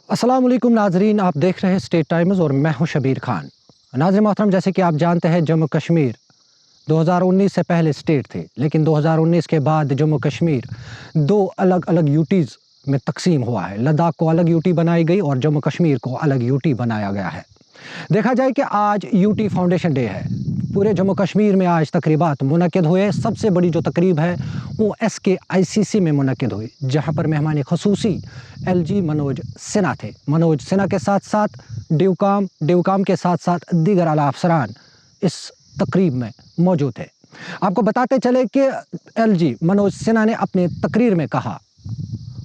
अस्सलाम वालेकुम नाजरीन, आप देख रहे हैं स्टेट टाइम्स और मैं हूं शबीर खान। नाज़रीन मोहतरम, जैसे कि आप जानते हैं जम्मू कश्मीर 2019 से पहले स्टेट थे, लेकिन 2019 के बाद जम्मू कश्मीर दो अलग अलग यूटीज़ में तकसीम हुआ है। लद्दाख को अलग यूटी बनाई गई और जम्मू कश्मीर को अलग यूटी बनाया गया है। देखा जाए कि आज यूटी फाउंडेशन डे है। पूरे जम्मू कश्मीर में आज तकरीबात मुनक्किद हुए। सबसे बड़ी जो तकरीब है वो SKICC में मुनक्किद हुई, जहां पर मेहमान ख़ुसूसी LG मनोज सिन्हा थे। मनोज सिन्हा के साथ साथ ड्यूकाम के साथ साथ दीगर आला अफसरान इस तकरीब में मौजूद थे। आपको बताते चले कि LG मनोज सिन्हा ने अपने तकरीर में कहा,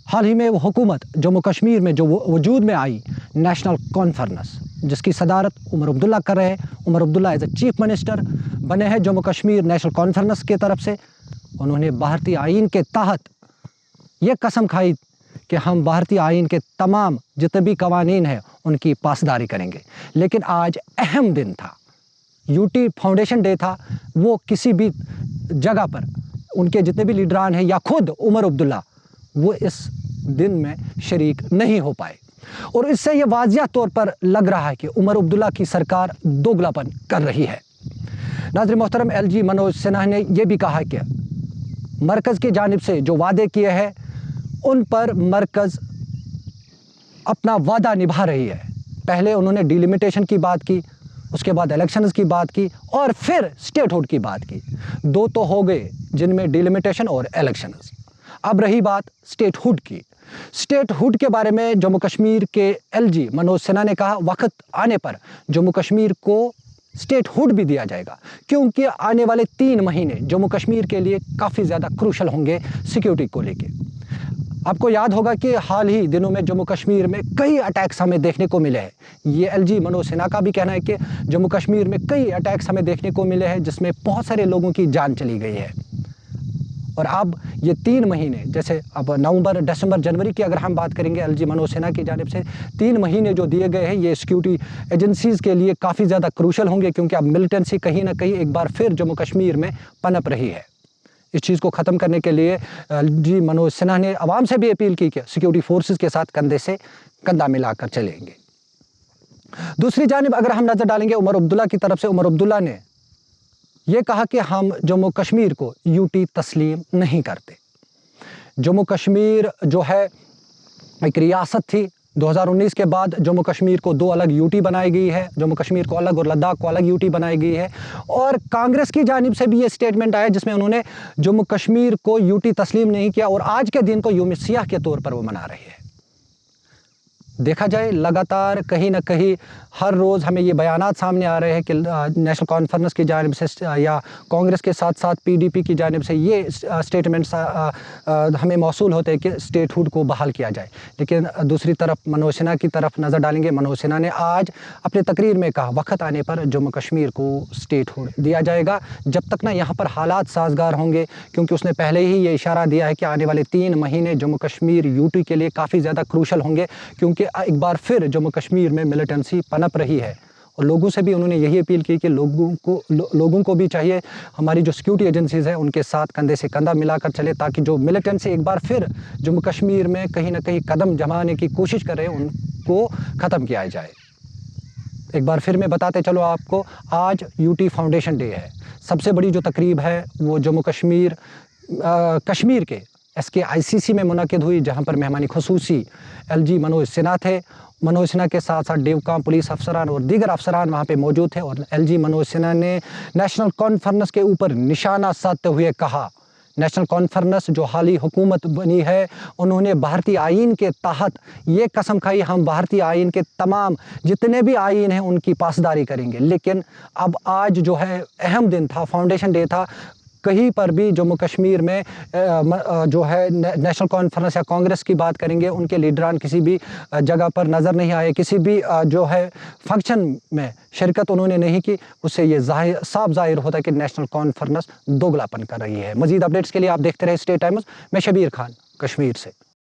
हाल ही में वो हुकूमत जम्मू कश्मीर में जो वजूद में आई नेशनल कॉन्फ्रेंस, जिसकी सदारत उमर अब्दुल्ला कर रहे हैं। Omar Abdullah as a chief minister बने हैं जम्मू कश्मीर नेशनल कॉन्फ्रेंस की तरफ से। उन्होंने भारतीय आइन के तहत ये कसम खाई कि हम भारतीय आइन के तमाम जितने भी कवानीन हैं उनकी पासदारी करेंगे। लेकिन आज अहम दिन था, यूटी फाउंडेशन डे था। वो किसी भी जगह पर उनके जितने भी लीडरान हैं या खुद उमर अब्दुल्ला वो इस दिन में शरीक नहीं हो पाए। और इससे ये वाज़िया तौर पर लग रहा है कि उमर अब्दुल्ला की सरकार दोगलापन कर रही है। नाज़रीन मोहतरम, LG मनोज सिन्हा ने यह भी कहा कि मरकज़ की जानिब से जो वादे किए हैं उन पर मरकज़ अपना वादा निभा रही है। पहले उन्होंने डिलिमिटेशन की बात की, उसके बाद इलेक्शंस की बात की और फिर स्टेटहुड की बात की। दो तो हो गए, जिनमें डिलिमिटेशन और इलेक्शंस। अब रही बात स्टेटहुड की। स्टेटहुड के बारे में जम्मू कश्मीर के LG मनोज सिन्हा ने कहा, वक्त आने पर जम्मू कश्मीर को स्टेटहुड भी दिया जाएगा, क्योंकि आने वाले 3 महीने जम्मू कश्मीर के लिए काफ़ी ज़्यादा क्रूशल होंगे सिक्योरिटी को लेके। आपको याद होगा कि हाल ही दिनों में जम्मू कश्मीर में कई अटैक्स हमें देखने को मिले हैं। ये LG मनोज सिन्हा का भी कहना है कि जम्मू कश्मीर में कई अटैक्स हमें देखने को मिले हैं, जिसमें बहुत सारे लोगों की जान चली गई है। और अब ये 3 महीने, जैसे अब नवंबर, दिसंबर, जनवरी की अगर हम बात करेंगे, LG मनोज सिन्हा की जानिब से 3 महीने जो दिए गए हैं ये सिक्योरिटी एजेंसीज़ के लिए काफ़ी ज़्यादा क्रूशल होंगे, क्योंकि अब मिलिटेंसी कहीं ना कहीं एक बार फिर जम्मू कश्मीर में पनप रही है। इस चीज़ को ख़त्म करने के लिए LG मनोज सिन्हा ने आवाम से भी अपील की कि सिक्योरिटी फोर्सेस के साथ कंधे से कंधा मिलाकर चलेंगे। दूसरी जानिब अगर हम नज़र डालेंगे उमर अब्दुल्ला की तरफ से, उमर अब्दुल्ला ने ये कहा कि हम जम्मू कश्मीर को यूटी तस्लीम नहीं करते। जम्मू कश्मीर जो है एक रियासत थी। 2019 के बाद जम्मू कश्मीर को 2 अलग यूटी बनाई गई है। जम्मू कश्मीर को अलग और लद्दाख को अलग यूटी बनाई गई है। और कांग्रेस की जानिब से भी ये स्टेटमेंट आया जिसमें उन्होंने जम्मू कश्मीर को यूटी तस्लीम नहीं किया और आज के दिन को यौम सियाह के तौर पर वो मना रहे हैं। देखा जाए लगातार कहीं ना कहीं हर रोज़ हमें ये बयानात सामने आ रहे हैं कि नेशनल कॉन्फ्रेंस की जानिब से या कांग्रेस के साथ साथ PDP की जानिब से ये स्टेटमेंट्स हमें मौसूल होते हैं कि स्टेटहुड को बहाल किया जाए। लेकिन दूसरी तरफ मनोज सिन्हा की तरफ नज़र डालेंगे। मनोज सिन्हा ने आज अपने तकरीर में कहा, वक्त आने पर जम्मू कश्मीर को स्टेटहुड दिया जाएगा, जब तक ना यहाँ पर हालात साजगार होंगे। क्योंकि उसने पहले ही ये इशारा दिया है कि आने वाले 3 महीने जम्मू कश्मीर यूटी के लिए काफ़ी ज़्यादा क्रूशल होंगे, क्योंकि एक बार फिर जम्मू कश्मीर में मिलिटेंसी पनप रही है। और लोगों से भी उन्होंने यही अपील की कि लोगों को भी चाहिए हमारी जो सिक्योरिटी एजेंसीज़ हैं उनके साथ कंधे से कंधा मिलाकर चले, ताकि जो मिलिटेंसी एक बार फिर जम्मू कश्मीर में कहीं ना कहीं कदम जमाने की कोशिश कर रहे हैं उनको ख़त्म किया जाए। एक बार फिर मैं बताते चलो आपको, आज यूटी फाउंडेशन डे है। सबसे बड़ी जो तकरीब है वो जम्मू कश्मीर के SKICC में मुनक्किद हुई, जहां पर मेहमानी ख़ुसूसी LG मनोज सिन्हा थे। मनोज सिन्हा के साथ साथ ड्यूकाम पुलिस अफसरान और दीगर अफसरान वहां पे मौजूद थे। और LG मनोज सिन्हा ने नेशनल कॉन्फ्रेंस के ऊपर निशाना साधते हुए कहा, नेशनल कॉन्फ्रेंस जो हाली हुकूमत बनी है उन्होंने भारतीय आइन के तहत ये कसम खाई, हम भारतीय आइन के तमाम जितने भी आइन हैं उनकी पासदारी करेंगे। लेकिन अब आज जो है अहम दिन था, फाउंडेशन डे था, कहीं पर भी जम्मू कश्मीर में जो है नेशनल कॉन्फ्रेंस या कांग्रेस की बात करेंगे, उनके लीडरान किसी भी जगह पर नज़र नहीं आए, किसी भी जो है फंक्शन में शिरकत उन्होंने नहीं की। उससे ये साफ ज़ाहिर होता है कि नेशनल कॉन्फ्रेंस दोगलापन कर रही है। मज़ीद अपडेट्स के लिए आप देखते रहे स्टेट टाइम्स। मैं शबीर खान, कश्मीर से।